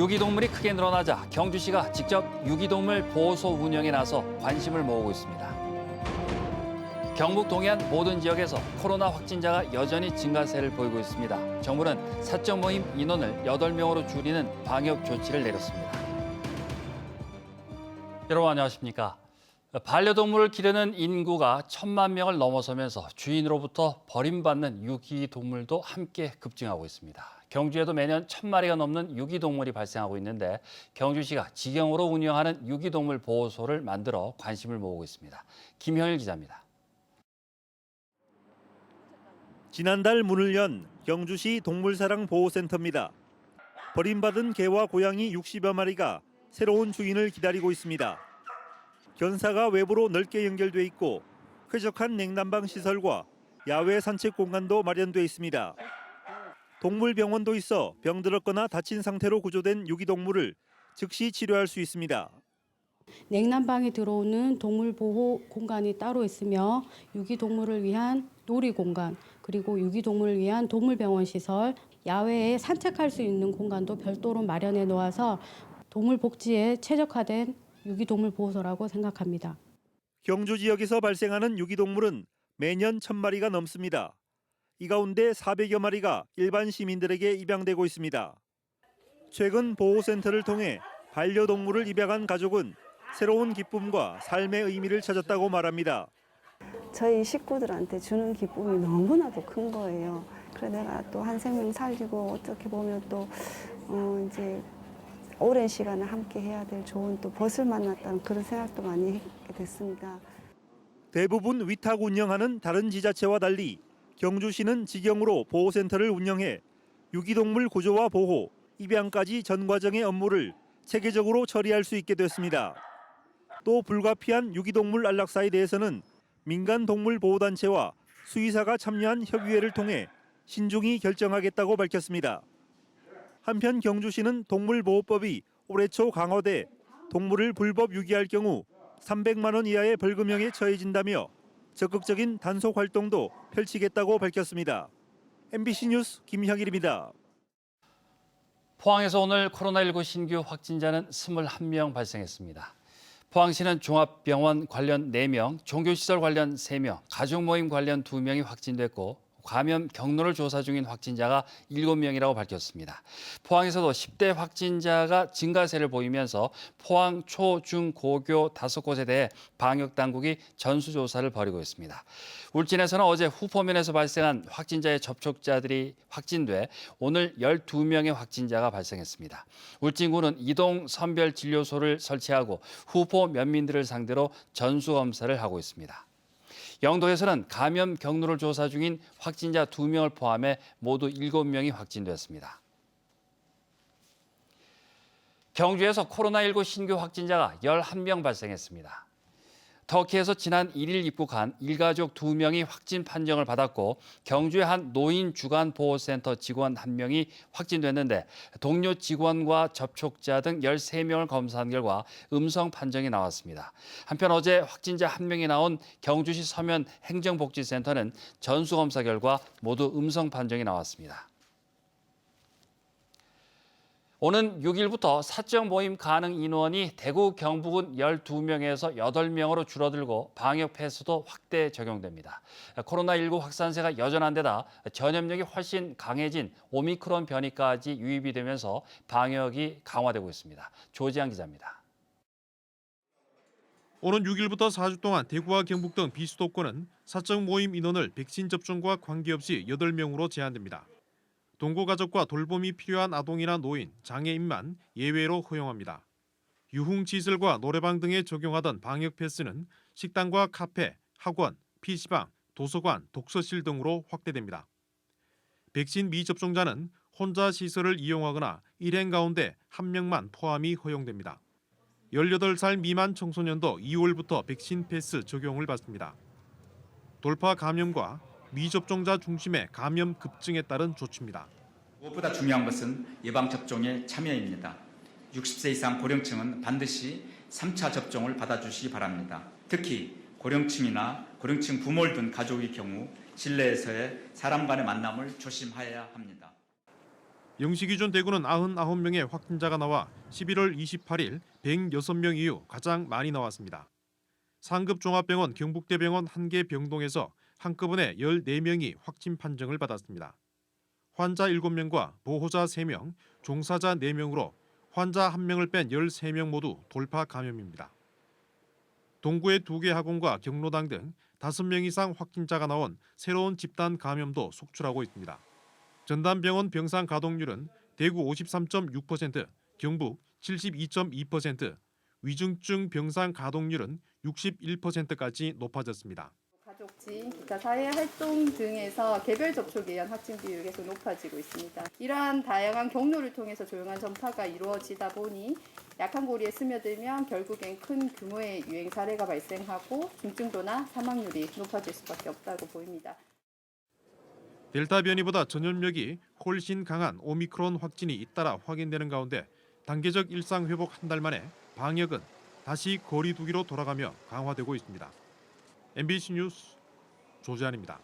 유기동물이 크게 늘어나자 경주시가 직접 유기동물 보호소 운영에 나서 관심을 모으고 있습니다. 경북 동해안 모든 지역에서 코로나 확진자가 여전히 증가세를 보이고 있습니다. 정부는 사적 모임 인원을 8명으로 줄이는 방역 조치를 내렸습니다. 여러분 안녕하십니까? 반려동물을 기르는 인구가 1,000만 명을 넘어서면서 주인으로부터 버림받는 유기동물도 함께 급증하고 있습니다. 경주에도 매년 1,000마리가 넘는 유기동물이 발생하고 있는데 경주시가 직영으로 운영하는 유기동물 보호소를 만들어 관심을 모으고 있습니다. 김형일 기자입니다. 지난달 문을 연 경주시 동물사랑보호센터입니다. 버림받은 개와 고양이 60여 마리가 새로운 주인을 기다리고 있습니다. 견사가 외부로 넓게 연결돼 있고 쾌적한 냉난방 시설과 야외 산책 공간도 마련돼 있습니다. 동물병원도 있어 병들었거나 다친 상태로 구조된 유기동물을 즉시 치료할 수 있습니다. 냉난방에 들어오는 동물 보호 공간이 따로 있으며 유기동물을 위한 놀이 공간, 그리고 유기동물을 위한 동물병원 시설, 야외에 산책할 수 있는 공간도 별도로 마련해 놓아서 동물 복지에 최적화된 유기동물 보호소라고 생각합니다. 경주 지역에서 발생하는 유기동물은 매년 1,000마리가 넘습니다. 이 가운데 400여 마리가 일반 시민들에게 입양되고 있습니다. 최근 보호센터를 통해 반려동물을 입양한 가족은 새로운 기쁨과 삶의 의미를 찾았다고 말합니다. 저희 식구들한테 주는 기쁨이 너무나도 큰 거예요. 그래 내가 또 한 생명 살리고 어떻게 보면 또 이제 오랜 시간을 함께 해야 될 좋은 또 벗을 만났다는 그런 생각도 많이 하게 됐습니다. 대부분 위탁 운영하는 다른 지자체와 달리 경주시는 직영으로 보호센터를 운영해 유기동물 구조와 보호, 입양까지 전 과정의 업무를 체계적으로 처리할 수 있게 됐습니다. 또 불가피한 유기동물 안락사에 대해서는 민간동물보호단체와 수의사가 참여한 협의회를 통해 신중히 결정하겠다고 밝혔습니다. 한편 경주시는 동물보호법이 올해 초 강화돼 동물을 불법 유기할 경우 300만 원 이하의 벌금형에 처해진다며 적극적인 단속 활동도 펼치겠다고 밝혔습니다. MBC 뉴스 김형일입니다. 포항에서 오늘 코로나19 신규 확진자는 21명 발생했습니다. 포항시는 종합병원 관련 4명, 종교시설 관련 3명, 가족모임 관련 2명이 확진됐고 감염 경로를 조사 중인 확진자가 7명이라고 밝혔습니다. 포항에서도 10대 확진자가 증가세를 보이면서 포항 초, 중, 고교 5곳에 대해 방역당국이 전수조사를 벌이고 있습니다. 울진에서는 어제 후포면에서 발생한 확진자의 접촉자들이 확진돼 오늘 12명의 확진자가 발생했습니다. 울진군은 이동 선별진료소를 설치하고 후포 면민들을 상대로 전수검사를 하고 있습니다. 영도에서는 감염 경로를 조사 중인 확진자 2명을 포함해 모두 7명이 확진됐습니다. 경주에서 코로나19 신규 확진자가 11명 발생했습니다. 터키에서 지난 1일 입국한 일가족 2명이 확진 판정을 받았고 경주의 한 노인주간보호센터 직원 1명이 확진됐는데 동료 직원과 접촉자 등 13명을 검사한 결과 음성 판정이 나왔습니다. 한편 어제 확진자 1명이 나온 경주시 서면 행정복지센터는 전수검사 결과 모두 음성 판정이 나왔습니다. 오는 6일부터 사적 모임 가능 인원이 대구 경북은 12명에서 8명으로 줄어들고 방역 패스도 확대 적용됩니다. 코로나19 확산세가 여전한 데다 전염력이 훨씬 강해진 오미크론 변이까지 유입이 되면서 방역이 강화되고 있습니다. 조지한 기자입니다. 오는 6일부터 4주 동안 대구와 경북 등 비수도권은 사적 모임 인원을 백신 접종과 관계없이 8명으로 제한됩니다. 동거가족과 돌봄이 필요한 아동이나 노인, 장애인만 예외로 허용합니다. 유흥시설과 노래방 등에 적용하던 방역 패스는 식당과 카페, 학원, PC방, 도서관, 독서실 등으로 확대됩니다. 백신 미접종자는 혼자 시설을 이용하거나 일행 가운데 1명만 포함이 허용됩니다. 18살 미만 청소년도 2월부터 백신 패스 적용을 받습니다. 돌파 감염과 미접종자 중심의 감염 급증에 따른 조치입니다. 무엇보다 중요한 것은 예방접종의 참여입니다. 60세 이상 고령층은 반드시 3차 접종을 받아주시기 바랍니다. 특히 고령층이나 고령층 부모를 둔 가족의 경우 실내에서의 사람 간의 만남을 조심해야 합니다. 영시기준 대구는 99명의 확진자가 나와 11월 28일 106명 이후 가장 많이 나왔습니다. 상급 종합병원 경북대병원 1개 병동에서 한꺼번에 14명이 확진 판정을 받았습니다. 환자 7명과 보호자 3명, 종사자 4명으로 환자 1명을 뺀 13명 모두 돌파 감염입니다. 동구의 2개 학원과 경로당 등 5명 이상 확진자가 나온 새로운 집단 감염도 속출하고 있습니다. 전담병원 병상 가동률은 대구 53.6%, 경북 72.2%, 위중증 병상 가동률은 61%까지 높아졌습니다. 가족지, 기타 사회활동 등에서 개별 접촉에 의한 확진 비율이 계속 높아지고 있습니다. 이러한 다양한 경로를 통해서 조용한 전파가 이루어지다 보니 약한 고리에 스며들면 결국엔 큰 규모의 유행 사례가 발생하고 중증도나 사망률이 높아질 수밖에 없다고 보입니다. 델타 변이보다 전염력이 훨씬 강한 오미크론 확진이 잇따라 확인되는 가운데 단계적 일상 회복 한 달 만에 방역은 다시 거리 두기로 돌아가며 강화되고 있습니다. MBC 뉴스 조재환입니다.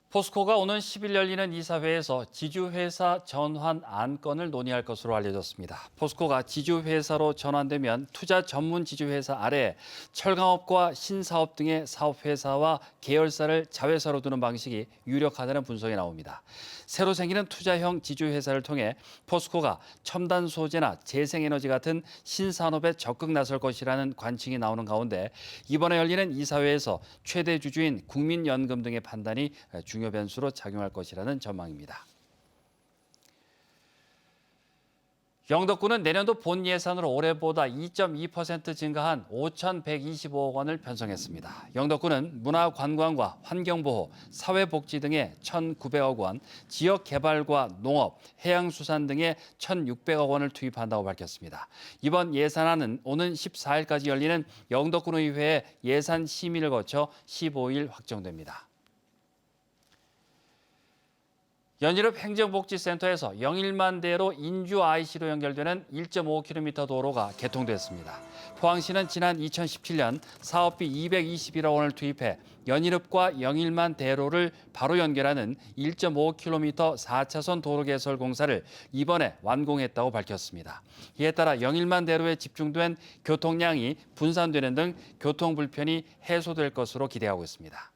포스코가 오는 10일 열리는 이사회에서 지주회사 전환 안건을 논의할 것으로 알려졌습니다. 포스코가 지주회사로 전환되면 투자 전문 지주회사 아래 철강업과 신사업 등의 사업회사와 계열사를 자회사로 두는 방식이 유력하다는 분석이 나옵니다. 새로 생기는 투자형 지주회사를 통해 포스코가 첨단 소재나 재생에너지 같은 신산업에 적극 나설 것이라는 관측이 나오는 가운데 이번에 열리는 이사회에서 최대 주주인 국민연금 등의 판단이 중요 변수로 작용할 것이라는 전망입니다. 영덕군은 내년도 본 예산으로 올해보다 2.2% 증가한 5,125억 원을 편성했습니다. 영덕군은 문화관광과 환경보호, 사회복지 등에 1,900억 원, 지역개발과 농업, 해양수산 등에 1,600억 원을 투입한다고 밝혔습니다. 이번 예산안은 오는 14일까지 열리는 영덕군의회의 예산 심의를 거쳐 15일 확정됩니다. 연일읍 행정복지센터에서 영일만대로 인주 IC로 연결되는 1.5km 도로가 개통됐습니다. 포항시는 지난 2017년 사업비 221억 원을 투입해 연일읍과 영일만대로를 바로 연결하는 1.5km 4차선 도로 개설 공사를 이번에 완공했다고 밝혔습니다. 이에 따라 영일만대로에 집중된 교통량이 분산되는 등 교통 불편이 해소될 것으로 기대하고 있습니다.